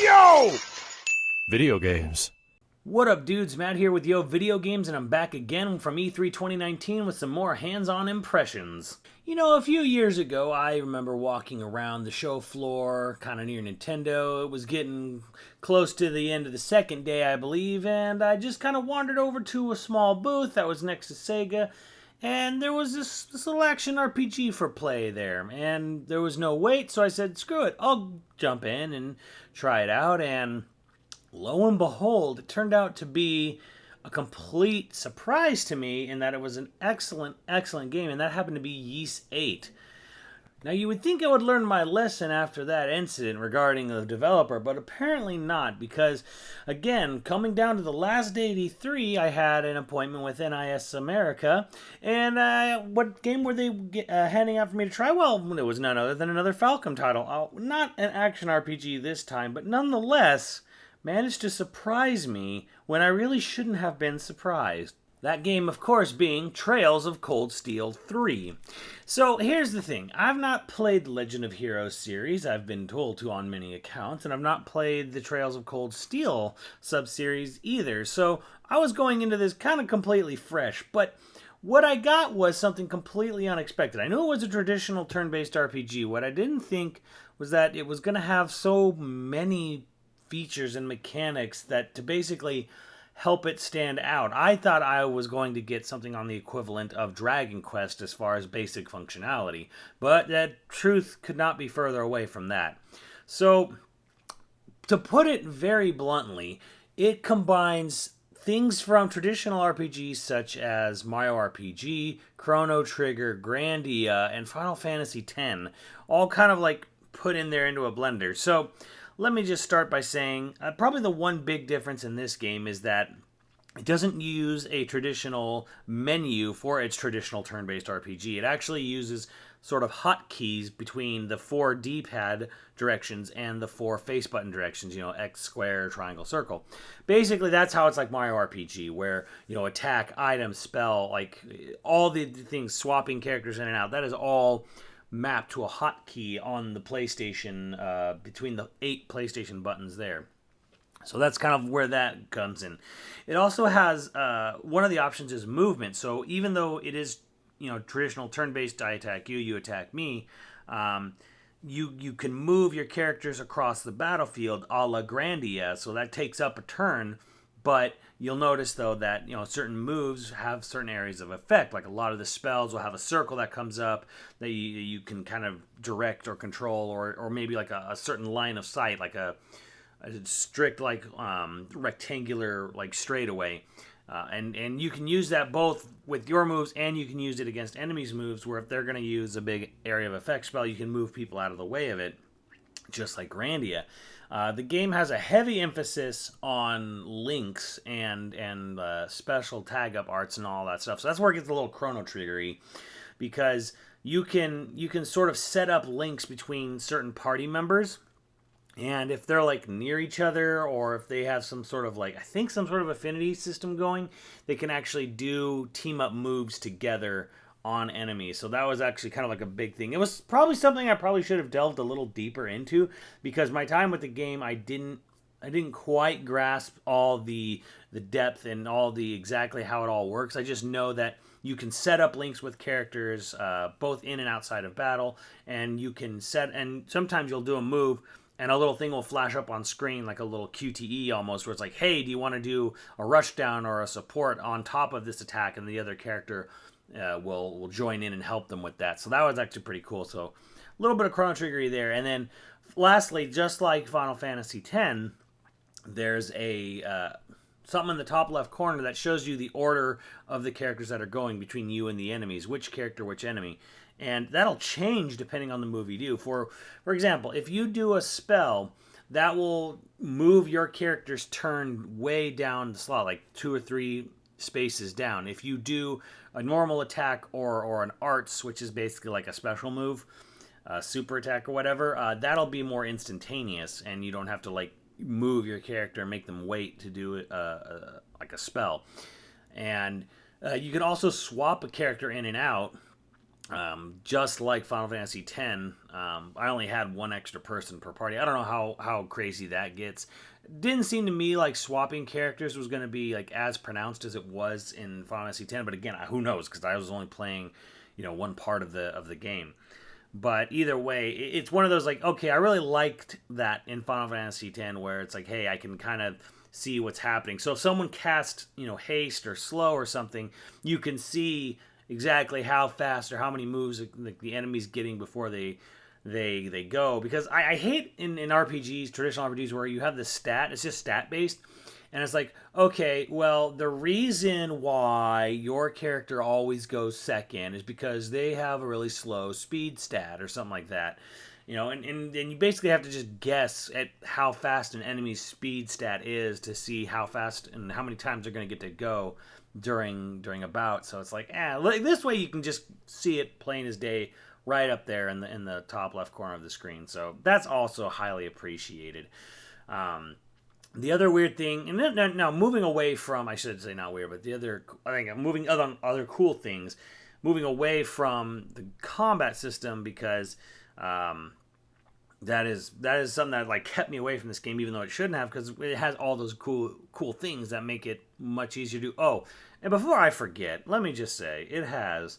Yo! Video games. What up, dudes? Matt here with YoVideogames, and I'm back again from E3 2019 with some more hands-on impressions. You know, a few years ago, I remember walking around the show floor, kind of near Nintendo. It was getting close to the end of the second day, I believe, and I just kind of wandered over to a small booth that was next to Sega, and there was this little action RPG for play there, and there was no wait, so I said, screw it, I'll jump in and try it out, and lo and behold, it turned out to be a complete surprise to me in that it was an excellent, excellent game, and that happened to be Ys 8. Now, you would think I would learn my lesson after that incident regarding the developer, but apparently not, because, again, coming down to the last day of E3, I had an appointment with NIS America, and what game were they handing out for me to try? Well, it was none other than another Falcom title. Not an action RPG this time, but nonetheless managed to surprise me when I really shouldn't have been surprised. That game, of course, being Trails of Cold Steel 3. So here's the thing. I've not played the Legend of Heroes series. I've been told to on many accounts, and I've not played the Trails of Cold Steel sub-series either. So I was going into this kind of completely fresh, but what I got was something completely unexpected. I knew it was a traditional turn-based RPG. What I didn't think was that it was going to have so many features and mechanics that to basically help it stand out. I thought I was going to get something on the equivalent of Dragon Quest as far as basic functionality, but that truth could not be further away from that. So, to put it very bluntly, it combines things from traditional RPGs such as Mario RPG, Chrono Trigger, Grandia, and Final Fantasy X, all kind of like put in there into a blender. So, let me just start by saying probably the one big difference in this game is that it doesn't use a traditional menu for its traditional turn-based RPG. It actually uses sort of hotkeys between the 4 D-pad directions and the 4 face button directions, X, square, triangle, circle. Basically, that's how it's like Mario RPG, where, attack, item, spell, like all the things, swapping characters in and out, that is all mapped to a hotkey on the PlayStation, between the 8 PlayStation buttons there. So that's kind of where that comes in. It also has, one of the options is movement. So even though it is, traditional turn-based, I attack you, you attack me, you can move your characters across the battlefield a la Grandia. So that takes up a turn. But you'll notice, though, that certain moves have certain areas of effect. Like a lot of the spells will have a circle that comes up that you can kind of direct or control, or maybe like a certain line of sight, like a strict like rectangular like straightaway. And you can use that both with your moves, and you can use it against enemies' moves, where if they're going to use a big area of effect spell, you can move people out of the way of it, just like Grandia. The game has a heavy emphasis on links and special tag-up arts and all that stuff. So that's where it gets a little Chrono Trigger-y, because you can sort of set up links between certain party members, and if they're like near each other, or if they have some sort of some sort of affinity system going, they can actually do team-up moves together on enemies. So that was actually kind of like a big thing. It was probably something I probably should have delved a little deeper into, because my time with the game, I didn't quite grasp all the depth and all the exactly how it all works. I just know that you can set up links with characters both in and outside of battle, and you can and sometimes you'll do a move and a little thing will flash up on screen, like a little QTE almost, where it's like, hey, do you want to do a rush down or a support on top of this attack? And the other character will join in and help them with that. So that was actually pretty cool. So a little bit of Chrono Trigger there. And then lastly, just like Final Fantasy X, there's a something in the top left corner that shows you the order of the characters that are going between you and the enemies, which character, which enemy. And that'll change depending on the move you do. For example, if you do a spell, that will move your character's turn way down the slot, like 2 or 3 spaces down. If you do a normal attack or an arts, which is basically like a special move, super attack or whatever, that'll be more instantaneous, and you don't have to like move your character and make them wait to do it like a spell. And you can also swap a character in and out Just like Final Fantasy X, I only had one extra person per party. I don't know how crazy that gets. Didn't seem to me like swapping characters was going to be like as pronounced as it was in Final Fantasy X. But again, who knows? Because I was only playing, one part of the game. But either way, it's one of those like, okay, I really liked that in Final Fantasy X where it's like, hey, I can kind of see what's happening. So if someone casts, haste or slow or something, you can see exactly how fast or how many moves the enemy's getting before they go. Because I hate in RPGs, traditional RPGs, where you have the stat, it's just stat based. And it's like, okay, well, the reason why your character always goes second is because they have a really slow speed stat or something like that. And you basically have to just guess at how fast an enemy's speed stat is to see how fast and how many times they're going to get to go during a bout. So it's like, this way you can just see it plain as day right up there in the top left corner of the screen. So that's also highly appreciated. The other weird thing, and now moving away from, I should say not weird, but I think I'm moving other cool things, moving away from the combat system because that is something that like kept me away from this game, even though it shouldn't have, because it has all those cool things that make it much easier to do. Oh, and before I forget, let me just say it has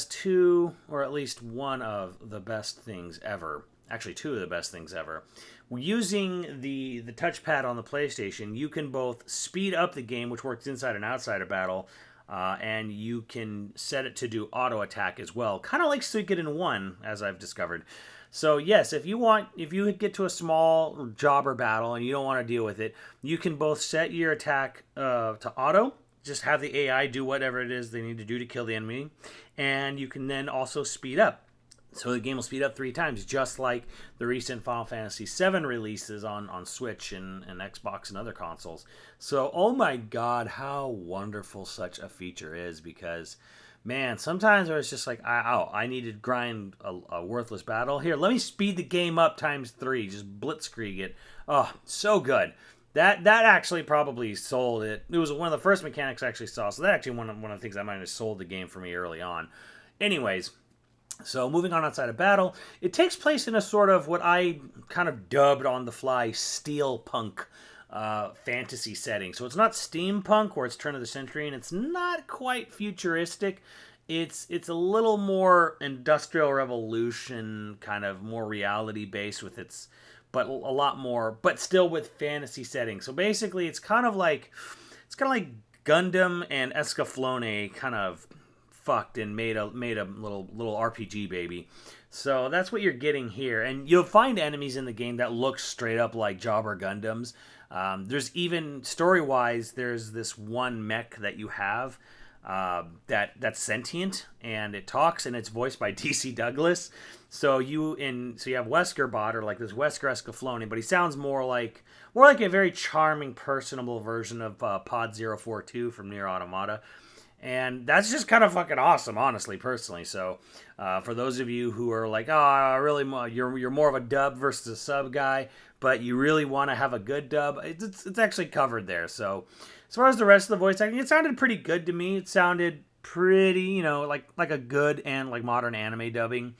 two, or at least one of the best things ever. Actually, two of the best things ever. Using the touchpad on the PlayStation, you can both speed up the game, which works inside and outside of battle, and you can set it to do auto attack as well, kind of like Suikoden 1, as I've discovered. So yes, if you get to a small jobber battle and you don't want to deal with it, you can both set your attack to auto, just have the AI do whatever it is they need to do to kill the enemy, and you can then also speed up. So the game will speed up 3 times, just like the recent Final Fantasy VII releases on Switch and Xbox and other consoles. So, oh my god, how wonderful such a feature is, because, man, sometimes it's just like, I need to grind a worthless battle. Here, let me speed the game up times 3, just blitzkrieg it. Oh, so good. That actually probably sold it. It was one of the first mechanics I actually saw, so that actually one of the things that might have sold the game for me early on. Anyways, so moving on outside of battle, it takes place in a sort of what I kind of dubbed on the fly steampunk fantasy setting. So it's not steampunk where it's turn of the century, and it's not quite futuristic. It's a little more industrial revolution, kind of more reality based with its, but a lot more, but still with fantasy setting. So basically, it's kind of like Gundam and Escaflowne kind of fucked and made a little RPG baby. So that's what you're getting here, and you'll find enemies in the game that look straight up like Jobber Gundams. There's even story-wise, there's this one mech that you have that's sentient and it talks, and it's voiced by DC Douglas. So you have Wesker Bot, or like this Wesker Escaflowne, but he sounds more like a very charming, personable version of Pod 042 from Nier Automata. And that's just kind of fucking awesome, honestly, personally. So, for those of you who are like, really, you're more of a dub versus a sub guy, but you really want to have a good dub, it's actually covered there. So, as far as the rest of the voice acting, it sounded pretty good to me. It sounded pretty, like a good and like modern anime dubbing.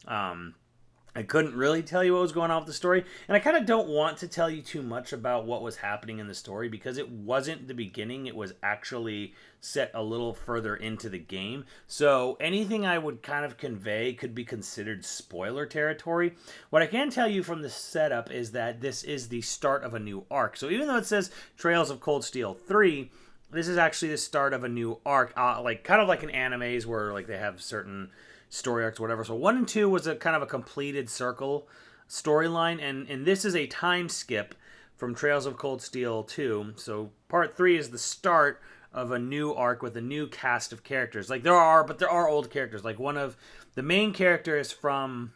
I couldn't really tell you what was going on with the story, and I kind of don't want to tell you too much about what was happening in the story, because it wasn't the beginning, it was actually set a little further into the game. So anything I would kind of convey could be considered spoiler territory. What I can tell you from the setup is that this is the start of a new arc. So even though it says Trails of Cold Steel 3, this is actually the start of a new arc, like kind of like in animes where like they have certain story arcs or whatever. So 1 and 2 was a kind of a completed circle storyline, and this is a time skip from Trails of Cold Steel 2. So part 3 is the start of a new arc with a new cast of characters. Like there are old characters. Like one of the main characters from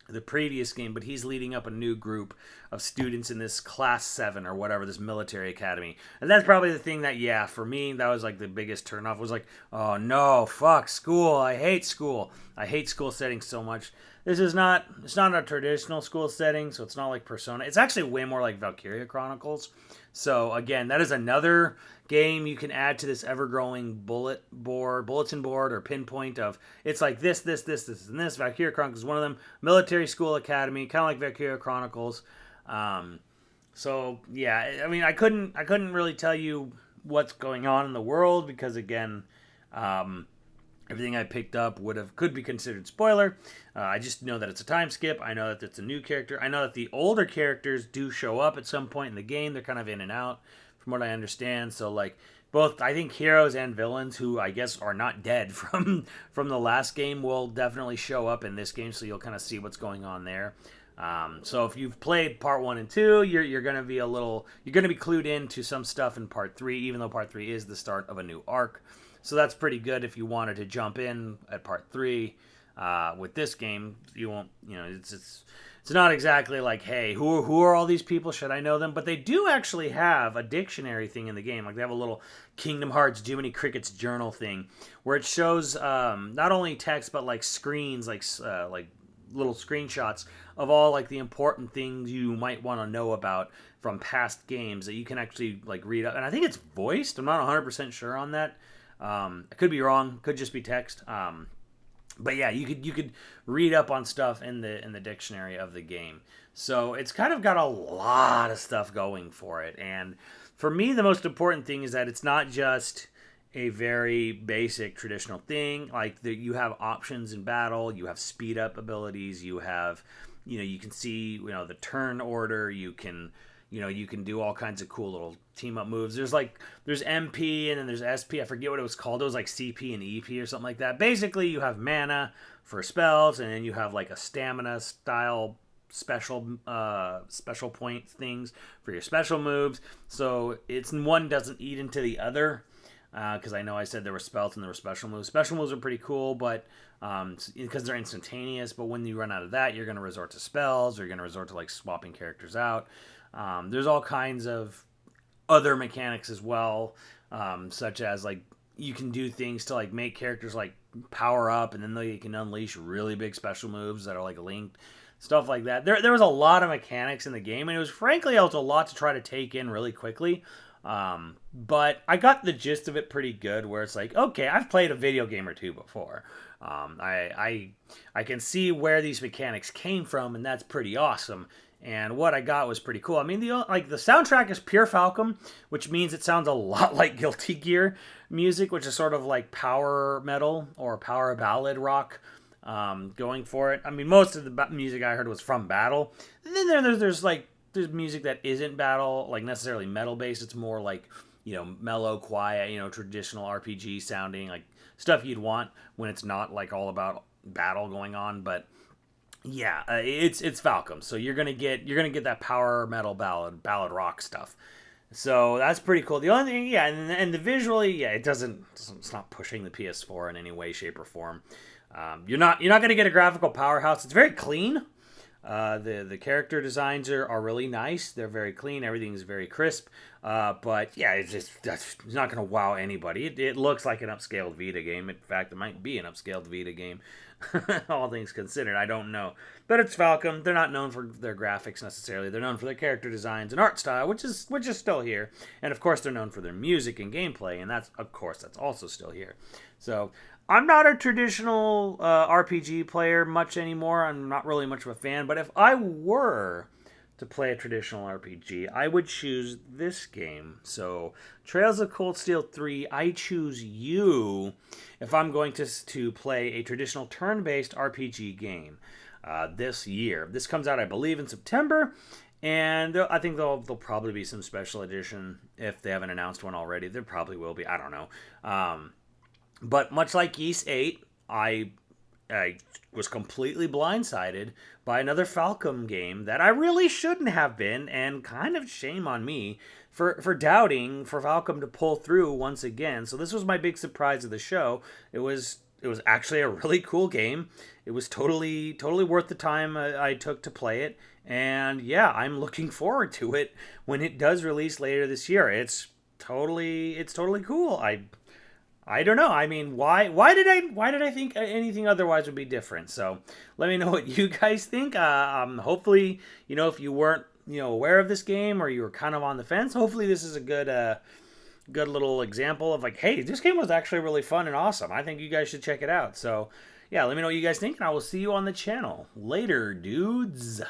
the previous game, but he's leading up a new group of students in this class 7 or whatever, this military academy. And that's probably the thing that, for me, that was like the biggest turnoff, was like, oh no, fuck school. I hate school. I hate school settings so much This is not, it's not a traditional school setting, so it's not like Persona. It's actually way more like Valkyria Chronicles. So again, that is another game you can add to this ever-growing bulletin board, or pinpoint of, it's like this, and this. Valkyria Chronicles is one of them. Military School Academy, kind of like Valkyria Chronicles. So yeah, I mean, I couldn't really tell you what's going on in the world because again, everything I picked up could be considered spoiler. I just know that it's a time skip. I know that it's a new character. I know that the older characters do show up at some point in the game. They're kind of in and out, from what I understand. So like both, I think, heroes and villains who I guess are not dead from the last game will definitely show up in this game. So you'll kind of see what's going on there. So if you've played part 1 and 2, you're going to be clued into some stuff in part 3, even though part 3 is the start of a new arc. So that's pretty good if you wanted to jump in at part 3 with this game. You won't, it's not exactly like, hey, who are all these people? Should I know them? But they do actually have a dictionary thing in the game. Like they have a little Kingdom Hearts Jiminy Cricket's journal thing where it shows not only text but like screens, like little screenshots of all like the important things you might want to know about from past games that you can actually like read up. And I think it's voiced. I'm not 100% sure on that. I could be wrong. Could just be text. But yeah, you could read up on stuff in the dictionary of the game. So it's kind of got a lot of stuff going for it. And for me, the most important thing is that it's not just a very basic traditional thing. Like you have options in battle, you have speed up abilities, you have, you can see, the turn order, you can do all kinds of cool little team up moves. There's MP and then there's SP. I forget what it was called. It was like CP and EP or something like that. Basically, you have mana for spells, and then you have like a stamina style special point things for your special moves. So one doesn't eat into the other. Because I know I said there were spells and there were special moves. Special moves are pretty cool, but because they're instantaneous. But when you run out of that, you're going to resort to spells, or you're going to resort to like swapping characters out. There's all kinds of other mechanics as well, such as like you can do things to like make characters like power up, and then they can unleash really big special moves that are like linked, stuff like that. There was a lot of mechanics in the game, and it was frankly a lot to try to take in really quickly. But I got the gist of it pretty good, where it's like, okay, I've played a video game or two before. I can see where these mechanics came from, and that's pretty awesome. And what I got was pretty cool. I mean, the soundtrack is pure Falcom, which means it sounds a lot like Guilty Gear music, which is sort of like power metal or power ballad rock, going for it. I mean, most of the music I heard was from Battle. And then there's music that isn't Battle, like necessarily metal based. It's more like, mellow, quiet, traditional RPG sounding, like stuff you'd want when it's not like all about battle going on. But yeah, it's Falcom, so you're gonna get that power metal ballad rock stuff. So that's pretty cool. The only thing, yeah, and the visually, yeah, it's not pushing the PS4 in any way, shape, or form. You're not gonna get a graphical powerhouse. It's very clean. The character designs are really nice. They're very clean. Everything's very crisp. But yeah, it's not going to wow anybody. It looks like an upscaled Vita game. In fact, it might be an upscaled Vita game. All things considered, I don't know. But it's Falcom. They're not known for their graphics necessarily. They're known for their character designs and art style, which is still here. And of course, they're known for their music and gameplay, and that's also still here. So I'm not a traditional RPG player much anymore. I'm not really much of a fan. But if I were to play a traditional RPG, I would choose this game. So Trails of Cold Steel 3, I choose you if I'm going to play a traditional turn-based RPG game this year. This comes out, I believe, in September. And I think there'll probably be some special edition if they haven't announced one already. There probably will be. I don't know. But much like Geese 8, I was completely blindsided by another Falcom game that I really shouldn't have been, and kind of shame on me for doubting for Falcom to pull through once again. So this was my big surprise of the show. It was actually a really cool game. It was totally worth the time I took to play it. And yeah, I'm looking forward to it when it does release later this year. It's totally cool. I don't know. I mean, why did I think anything otherwise would be different? So let me know what you guys think. Hopefully, if you weren't aware of this game or you were kind of on the fence, hopefully this is a good little example of like, hey, this game was actually really fun and awesome. I think you guys should check it out. So yeah, let me know what you guys think, and I will see you on the channel later, dudes.